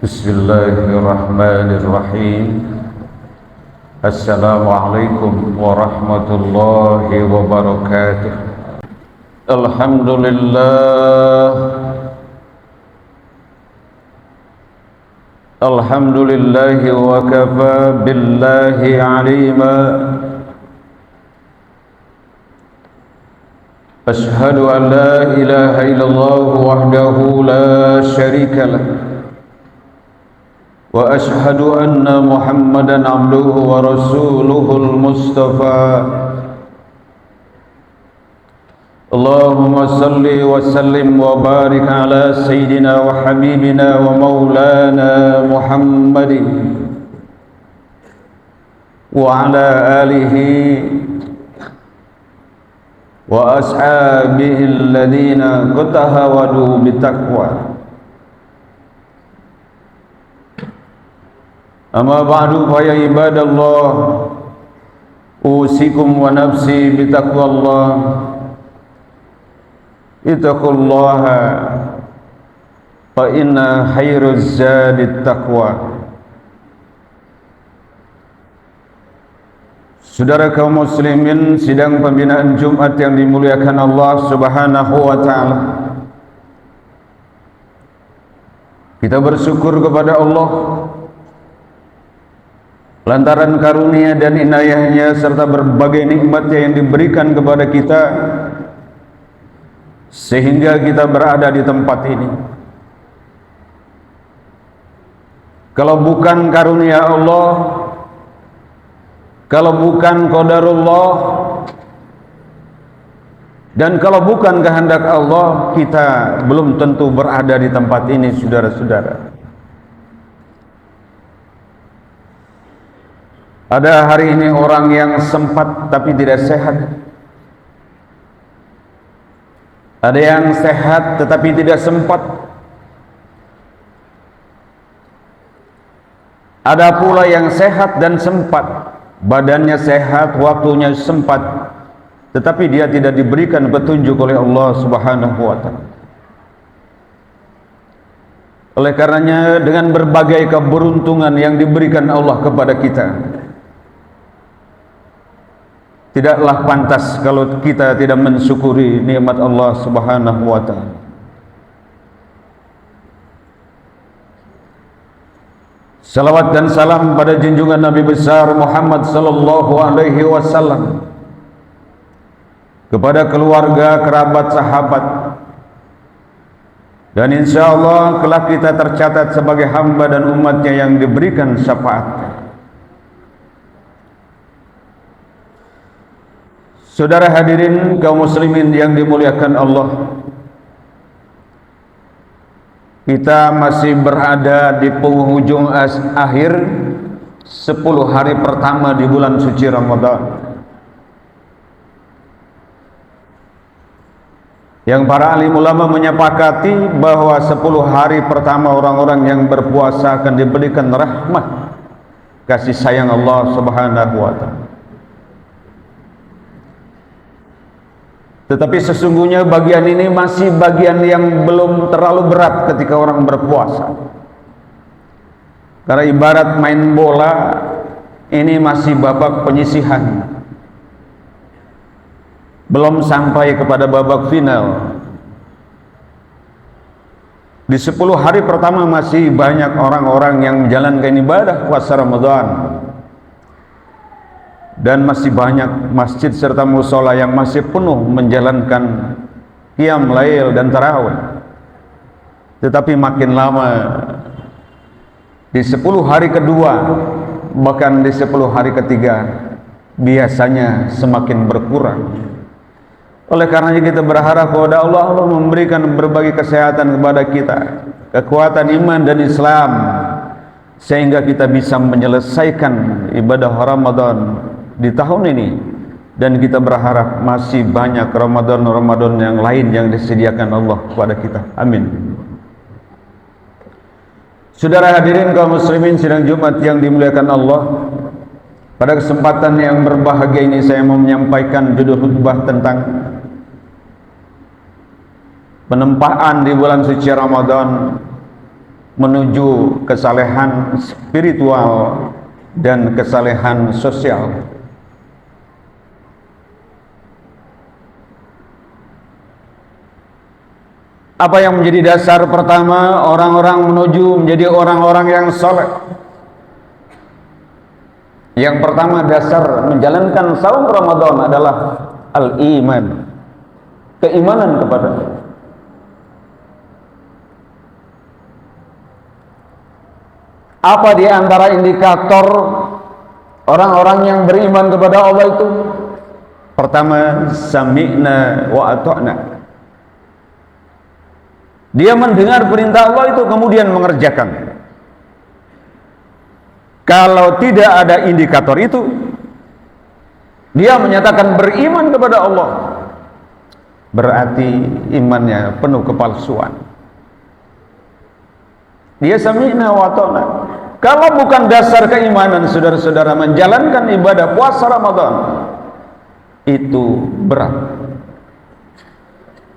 Bismillahirrahmanirrahim. Assalamualaikum warahmatullahi wabarakatuh. Alhamdulillah. Alhamdulillahi wa kafa billahi alima. Ashhadu an la ilaha illallah wahdahu la syarika lah. Wa ashhadu anna Muhammadan abduhu wa rasuluhul mustafa. Allahumma salli wa sallim wa barik ala sayyidina wa habibina wa maulana Muhammadin wa ala alihi wa ashabihi alladhina qatahawadu bitaqwa. Amma ba'du fa ya ibadallah, usikum wa nafsi bitaqwallah. Ittaqullaha fa inna khairuz zadit taqwa. Saudara kaum muslimin, sidang pembinaan Jumat yang dimuliakan Allah Subhanahu wa taala. Kita bersyukur kepada Allah lantaran karunia dan inayahnya serta berbagai nikmatnya yang diberikan kepada kita sehingga kita berada di tempat ini. Kalau bukan karunia Allah, kalau bukan qadarullah, dan kalau bukan kehendak Allah, kita belum tentu berada di tempat ini, saudara-saudara. Ada hari ini orang yang sempat tapi tidak sehat. Ada yang sehat tetapi tidak sempat. Ada pula yang sehat dan sempat, badannya sehat, waktunya sempat, tetapi dia tidak diberikan petunjuk oleh Allah Subhanahu wa taala. Oleh karenanya, dengan berbagai keberuntungan yang diberikan Allah kepada kita, tidaklah pantas kalau kita tidak mensyukuri nikmat Allah Subhanahu wa taala. Salawat dan salam pada junjungan Nabi besar Muhammad sallallahu alaihi wasallam, kepada keluarga, kerabat, sahabat, dan insyaallah kelak kita tercatat sebagai hamba dan umatnya yang diberikan syafaat. Saudara hadirin kaum muslimin yang dimuliakan Allah, kita masih berada di penghujung akhir 10 hari pertama di bulan suci Ramadan, yang para alim ulama menyepakati bahwa 10 hari pertama orang-orang yang berpuasa akan diberikan rahmat kasih sayang Allah Subhanahu wa taala. Tetapi sesungguhnya bagian ini masih bagian yang belum terlalu berat ketika orang berpuasa. Karena ibarat main bola, ini masih babak penyisihan, belum sampai kepada babak final. Di 10 hari pertama masih banyak orang-orang yang menjalankan ibadah puasa Ramadan, dan masih banyak masjid serta musola yang masih penuh menjalankan qiyam lail dan tarawih. Tetapi makin lama, di 10 hari kedua, bahkan di 10 hari ketiga, biasanya semakin berkurang. Oleh karenanya kita berharap kepada Allah, Allah memberikan berbagai kesehatan kepada kita, kekuatan iman dan Islam, sehingga kita bisa menyelesaikan ibadah Ramadan di tahun ini, dan kita berharap masih banyak Ramadan yang lain yang disediakan Allah kepada kita. Amin. Saudara hadirin kaum muslimin sidang Jumat yang dimuliakan Allah, pada kesempatan yang berbahagia ini saya mau menyampaikan judul khutbah tentang penempaan di bulan suci Ramadan menuju kesalehan spiritual dan kesalehan sosial. Apa yang menjadi dasar pertama orang-orang menuju menjadi orang-orang yang saleh? Yang pertama, dasar menjalankan saum Ramadan adalah al-iman, keimanan kepada Allah. Apa di antara indikator orang-orang yang beriman kepada Allah itu? Pertama, sami'na wa ata'na. Dia mendengar perintah Allah itu kemudian mengerjakan. Kalau tidak ada indikator itu, dia menyatakan beriman kepada Allah, berarti imannya penuh kepalsuan. Dia sami'na wa ata'na. Kalau bukan dasar keimanan, saudara-saudara, menjalankan ibadah puasa Ramadan itu berat.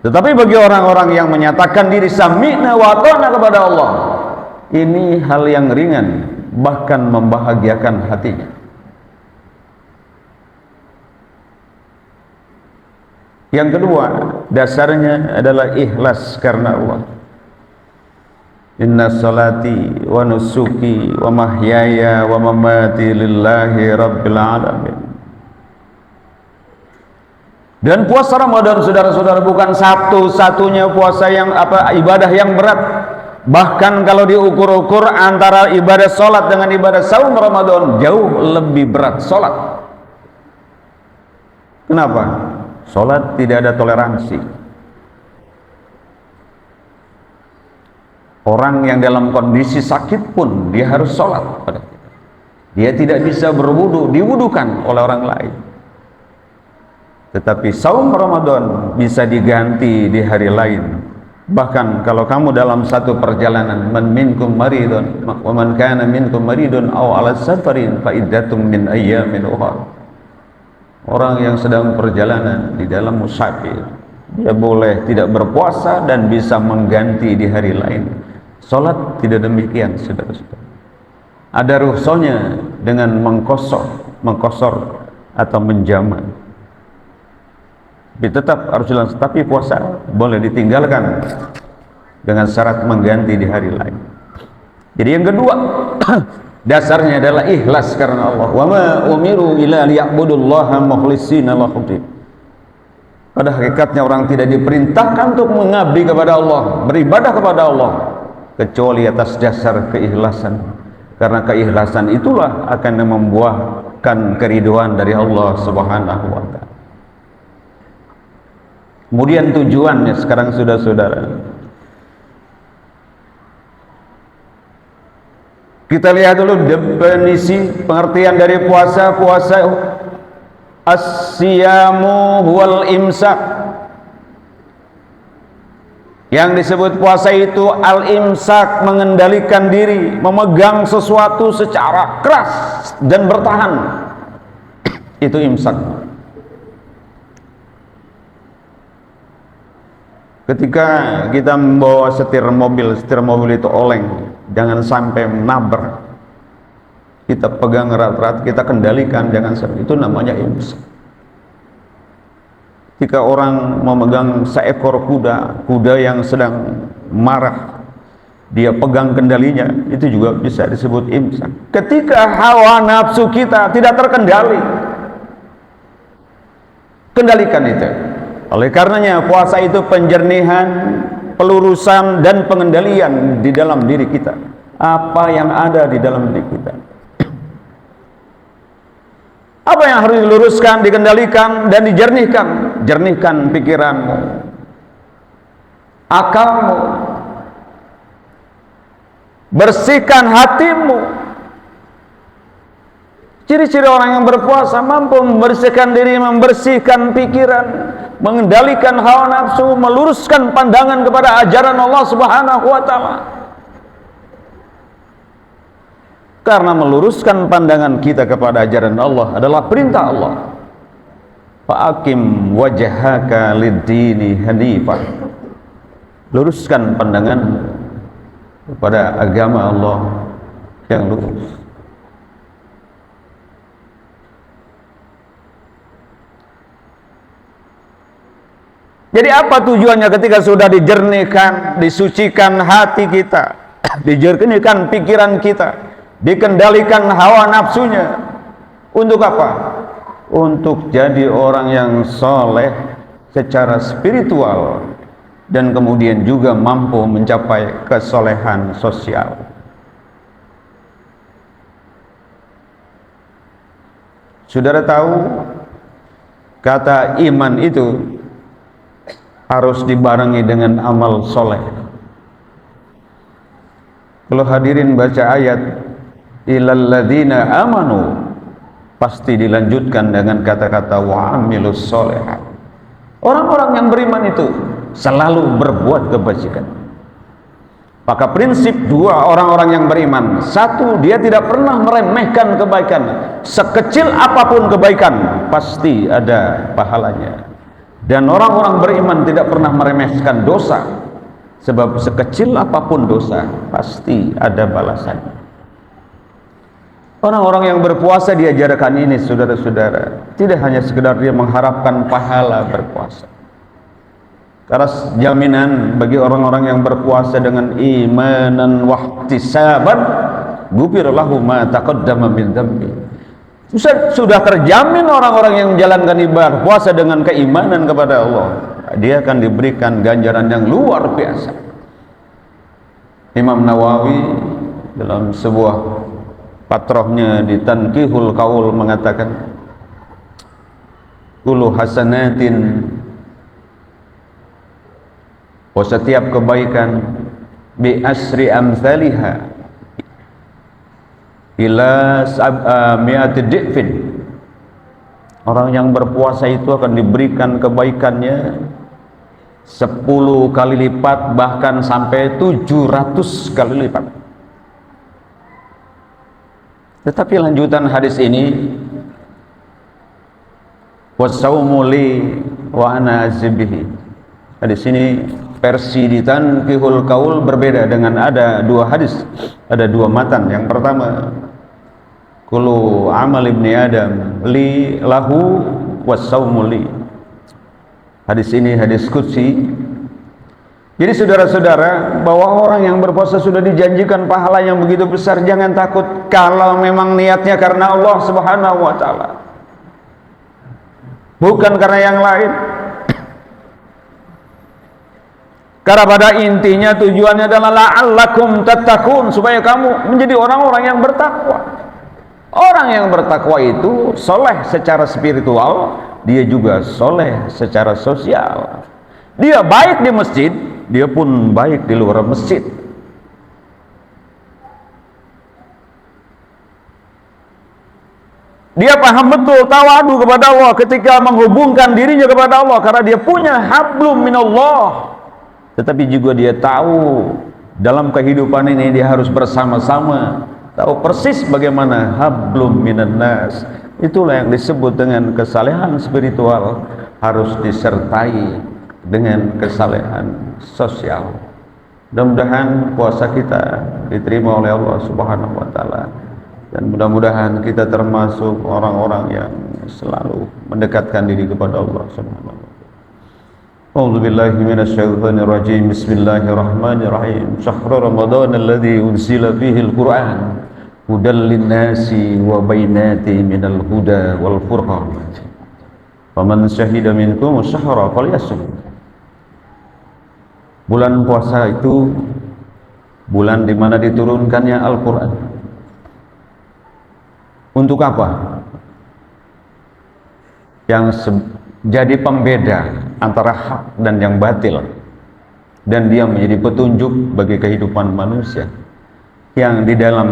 Tetapi bagi orang-orang yang menyatakan diri sami'na wa ata'na kepada Allah, ini hal yang ringan, bahkan membahagiakan hatinya. Yang kedua, dasarnya adalah ikhlas karena Allah. Inna salati wa nusuki wa mahyaya wa mamati lillahi rabbil alamin. Dan puasa Ramadan, saudara-saudara, bukan satu-satunya puasa yang ibadah yang berat. Bahkan kalau diukur-ukur antara ibadah sholat dengan ibadah saum Ramadan, jauh lebih berat sholat. Kenapa? Sholat tidak ada toleransi. Orang yang dalam kondisi sakit pun dia harus sholat. Dia tidak bisa berwudu, diwudukan oleh orang lain. Tetapi saum Ramadan bisa diganti di hari lain. Bahkan kalau kamu dalam satu perjalanan, man minkum maridun wa man kana minkum maridun aw ala safarin fa iddatum min ayyamin ukhra. Orang yang sedang perjalanan di dalam musafir, dia boleh tidak berpuasa dan bisa mengganti di hari lain. Salat tidak demikian, saudara-saudara. Ada rukhsahnya dengan mengkosor atau menjamak. Tetap harus jelas, tapi puasa boleh ditinggalkan dengan syarat mengganti di hari lain. Jadi yang kedua, dasarnya adalah ikhlas karena Allah. Wa ma umiru illa liya'budullaha mukhlishina lahu-d-din. Pada hakikatnya orang tidak diperintahkan untuk mengabdi kepada Allah, beribadah kepada Allah, kecuali atas dasar keikhlasan. Karena keikhlasan itulah akan membuahkan keridhaan dari Allah Subhanahu wa ta'ala. Kemudian tujuannya sekarang, saudara-saudara, kita lihat dulu definisi pengertian dari puasa. Puasa as-siyamu huwal imsak. Yang disebut puasa itu al-imsak, mengendalikan diri, memegang sesuatu secara keras dan bertahan. Itu imsak. Ketika kita membawa setir mobil itu oleng, jangan sampai menabrak. Kita pegang erat-erat, kita kendalikan, jangan sampai. Itu namanya imsak. Ketika orang memegang seekor kuda yang sedang marah, dia pegang kendalinya, itu juga bisa disebut imsak. Ketika hawa nafsu kita tidak terkendali, kendalikan itu. Oleh karenanya puasa itu penjernihan, pelurusan dan pengendalian di dalam diri kita. Apa yang ada di dalam diri kita, apa yang harus diluruskan, dikendalikan dan dijernihkan. Jernihkan pikiranmu, akalmu, bersihkan hatimu. Ciri-ciri orang yang berpuasa mampu membersihkan diri, membersihkan pikiran, mengendalikan hawa nafsu, meluruskan pandangan kepada ajaran Allah Subhanahu wa ta'ala. Karena meluruskan pandangan kita kepada ajaran Allah adalah perintah Allah. Fa'akim wajhaka lid-dini hanifah. Luruskan pandangan kepada agama Allah yang lurus. Jadi apa tujuannya ketika sudah dijernihkan, disucikan hati kita, dijernihkan pikiran kita, dikendalikan hawa nafsunya? Untuk apa? Untuk jadi orang yang soleh secara spiritual dan kemudian juga mampu mencapai kesolehan sosial. Saudara tahu, kata iman itu harus dibarengi dengan amal soleh. Kalau hadirin baca ayat ilal ladzina amanu, pasti dilanjutkan dengan kata-kata wa amilus solehat. Orang-orang yang beriman itu selalu berbuat kebajikan. Maka prinsip dua orang-orang yang beriman, satu, dia tidak pernah meremehkan kebaikan. Sekecil apapun kebaikan pasti ada pahalanya. Dan orang-orang beriman tidak pernah meremehkan dosa, sebab sekecil apapun dosa pasti ada balasannya. Orang-orang yang berpuasa diajarkan ini, saudara-saudara, tidak hanya sekedar dia mengharapkan pahala berpuasa. Karena jaminan bagi orang-orang yang berpuasa dengan imanan wahtisaban, ghufira lahu ma taqaddama min dzambi. Sudah terjamin orang-orang yang menjalankan ibadah puasa dengan keimanan kepada Allah, dia akan diberikan ganjaran yang luar biasa. Imam Nawawi dalam sebuah patrohnya di Tanqihul Qaul mengatakan, kullu hasanatin, setiap kebaikan bi asri amsalha ila mi'ati di'fin. Orang yang berpuasa itu akan diberikan kebaikannya 10 kali lipat, bahkan sampai 700 kali lipat. Tetapi lanjutan hadis ini, wasaumu li wa ana azbihi. Hadis ini versi di Tanqihul Qaul berbeda, dengan ada dua hadis, ada dua matan. Yang pertama, kullu amal ibni adam li lahu wasaumu li. Hadis ini hadis qudsi. Jadi saudara-saudara, bahwa orang yang berpuasa sudah dijanjikan pahala yang begitu besar. Jangan takut kalau memang niatnya karena Allah Subhanahu wa taala, bukan karena yang lain. Karena pada intinya tujuannya adalah la'allakum tattaqun, supaya kamu menjadi orang-orang yang bertakwa. Orang yang bertakwa itu soleh secara spiritual, dia juga soleh secara sosial. Dia baik di masjid, dia pun baik di luar masjid. Dia paham betul tawadu kepada Allah ketika menghubungkan dirinya kepada Allah, karena dia punya hablum minallah. Tetapi juga dia tahu dalam kehidupan ini dia harus bersama-sama, tahu persis bagaimana hablum minan nas. Itulah yang disebut dengan kesalehan spiritual, harus disertai dengan kesalehan sosial. Mudah-mudahan puasa kita diterima oleh Allah Subhanahu wa taala, dan mudah-mudahan kita termasuk orang-orang yang selalu mendekatkan diri kepada Allah Subhanahu wa taala. A'udzu billahi minasyaitonir rajim. Bismillahirrahmanirrahim. Syahrul Ramadan alladzi unzila fihi al-Qur'an hudal lin-nasi wa bainatin minal huda wal furqan. Faman syahida minkum asyhara falyasum. Bulan puasa itu bulan di mana diturunkannya Al-Qur'an. Untuk apa? Yang jadi pembeda antara hak dan yang batil, dan dia menjadi petunjuk bagi kehidupan manusia. Yang di dalam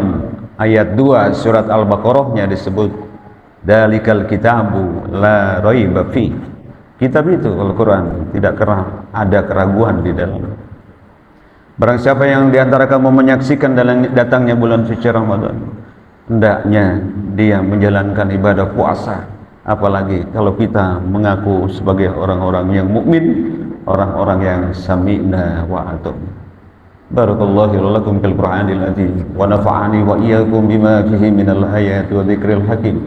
ayat 2 surat Al-Baqarah-nya disebut dalikal kitabu la raiba fi. Kitab itu Al-Quran, tidak ada keraguan di dalam. Barang siapa yang diantara kamu menyaksikan datangnya bulan suci Ramadan, hendaknya dia menjalankan ibadah puasa. Apalagi kalau kita mengaku sebagai orang-orang yang mukmin, orang-orang yang sami'na wa atum. Barakallahu lakum fil Qur'anil azim wa nafa'ani wa iyyakum bima fihi minal ayati wa dzikril hakim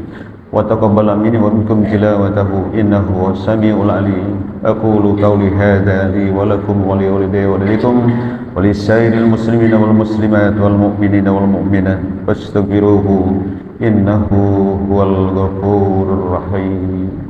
wa taqabbala minni wa minkum tilawatahu innahu was-sami'ul 'alim. Aqulu qawli hadza li wa lakum wa li walidayya wa likum wa lisairil muslimina wal muslimat wal mu'minina wal mu'minat fastaghfiruhu innahu huwal ghafurur rahim.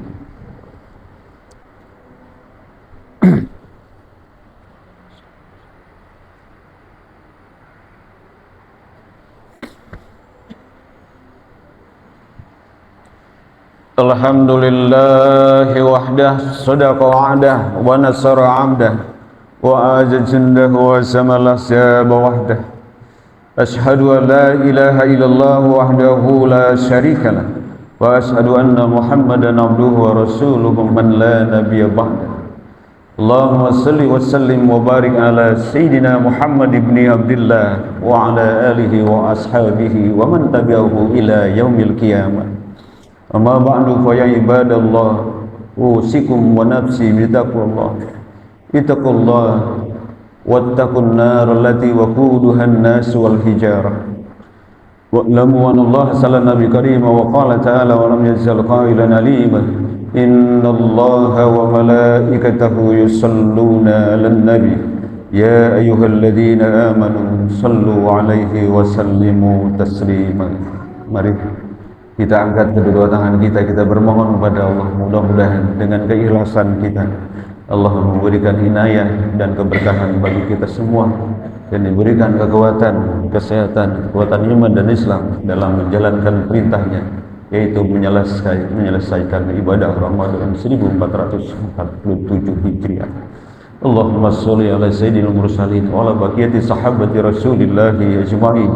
Alhamdulillahi wahdah sadaqa wa'dah wa nasara 'abdah wa aja jundahu wa samala saba wahdah. Ashhadu an la ilaha illallah wahdahu la syarika lah wa ashhadu anna Muhammadan abduhu wa rasuluhu man la nabiyya ba'dah. Allahumma salli wa sallim wa barik ala sayyidina Muhammad ibn Abdullah wa ala alihi wa ashabihi wa man tabi'ahu ila yaumil qiyamah. Amma ba'du fa ya ibadallah usikum wa nafsi bitaqwallah ittaqullah wattaqun nar allati waquduha an-nas wal hijarah wa'lamu anna Allah sallallahu nabi karim wa qala ta'ala wa lam yazal qailan alima innallaha wa malaikatahu yusalluna 'alan nabi ya ayyuhalladzina amanu sallu 'alaihi wa sallimu taslima. Mari kita angkat kedua tangan kita bermohon kepada Allah, mudah-mudahan dengan keikhlasan kita Allah memberikan inayah dan keberkahan bagi kita semua dan diberikan kekuatan, kesehatan, kekuatan iman dan Islam dalam menjalankan perintahnya, yaitu menyelesaikan ibadah Ramadan 1447 Hijriah. Allahumma sholli ala sayyidil mursalin wa ala baqiyati sahabati Rasulillahi ajma'in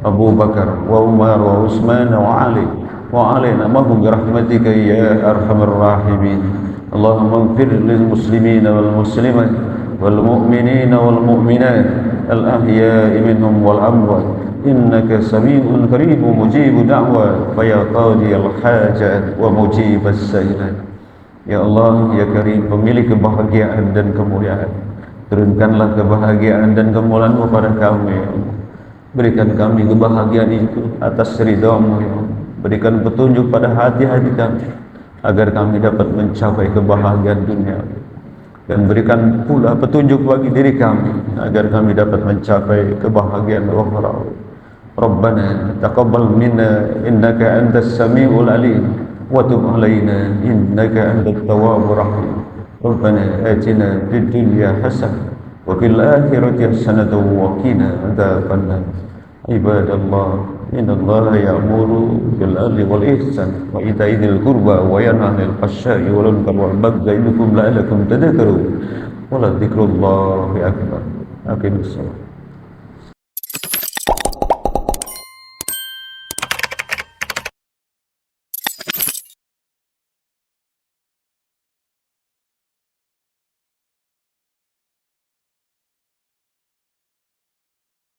Abu Bakar wa Umar wa Utsman wa Ali wa alaina mahum birahmatika ya arhamar rahimin. Allahumma ighfir lil muslimina wal muslimat wal mu'minina wal mu'minat al ahya'i minhum wal amwat innaka sami'un qaribun mujibud da'wat fa ya qadiyal hajat wa mujibas sailat. Ya Allah, ya Karim, pemilik kebahagiaan dan kemuliaan, turunkanlah kebahagiaan dan kemuliaan kepada kami, ya Allah. Berikan kami kebahagiaan itu atas ridha-Mu, ya Allah. Berikan petunjuk pada hati-hati kami agar kami dapat mencapai kebahagiaan dunia, dan berikan pula petunjuk bagi diri kami agar kami dapat mencapai kebahagiaan akhirat. Rabbana taqabbal minna innaka antas samiul alim wa tub alaina innaka antat tawwabur rahim. Rabbana atina fid dunya hasanah wa fil akhirati hasanatan wa qina adzabannar. Ibadallah, innallaha ya'muru bil 'adli wal ihsan wa ita'i dzil qurba wa yanha 'anil fahsya'i wal munkari wal baghi ya'idukum la'allakum tadhakkarun. Wa la dzikrullahi akbar. Aqimus shalah.